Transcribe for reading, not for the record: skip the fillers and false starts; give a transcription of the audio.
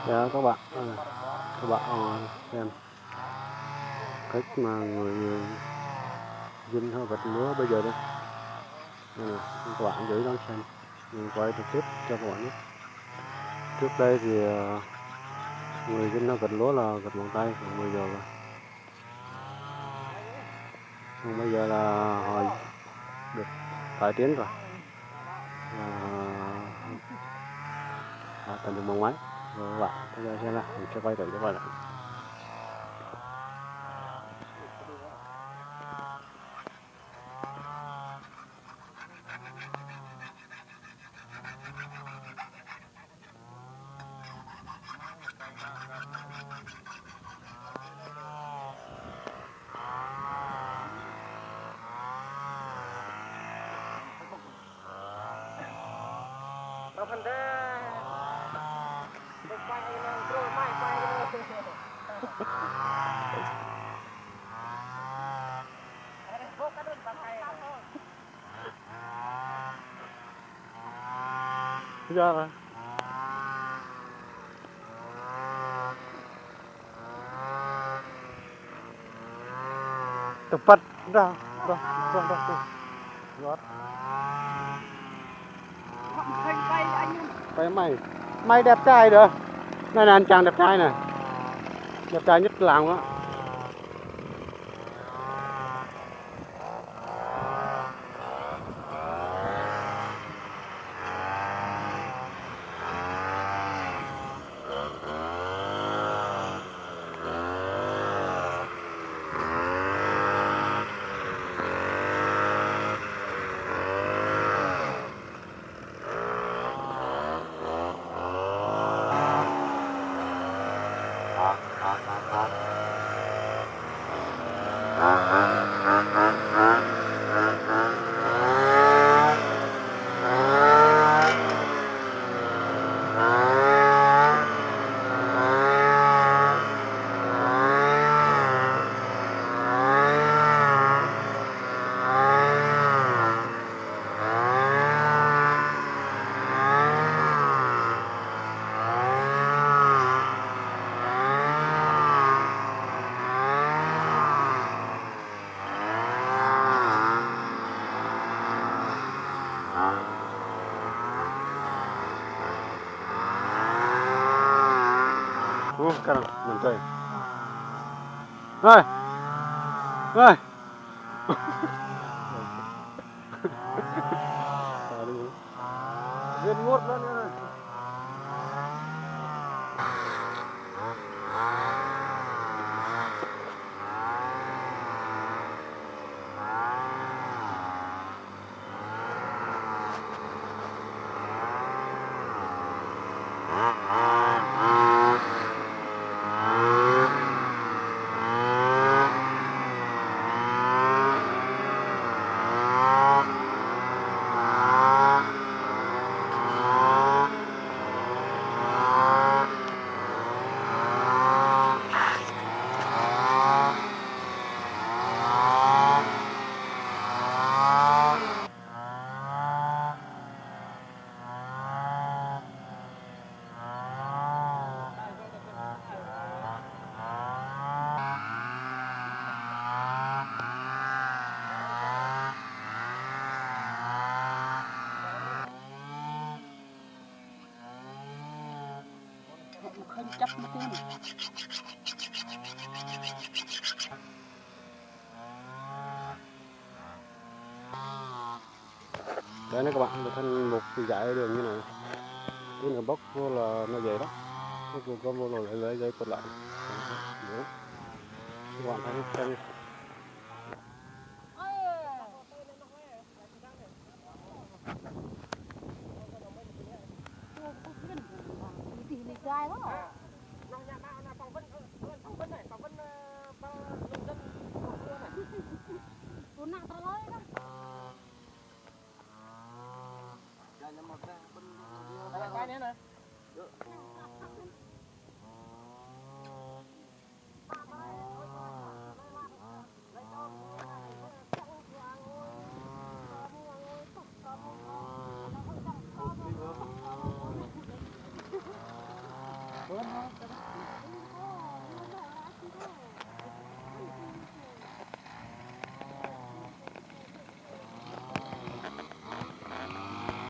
Dạ các bạn xem cách mà người dân họ vật lúa bây giờ đây. Các bạn dưới đón xem, mình quay trực tiếp cho các bạn biết. Trước đây thì người dân họ vật lúa là vật bằng tay, còn bây giờ là họ được cải tiến rồi, thành được bằng máy. Rồi các bạn bây giờ xem nào, mình sẽ quay thử cho các bạn. Ra rồi. Tepat dah. Gót. Quay mày đẹp trai rồi. Này là anh chàng đẹp trai này. Đẹp trai nhất làng đó. Sekarang mencoy. Hai. Hai. Viên ngốt lên này. Chấp nó tiếng. Đấy này các bạn, được thành một cái dải đường như này. Cái này bóc vô là nó dày đó. Nó có vô là lấy dây cột lại. Đấy. Các bạn thấy xem. Quay nữa nè.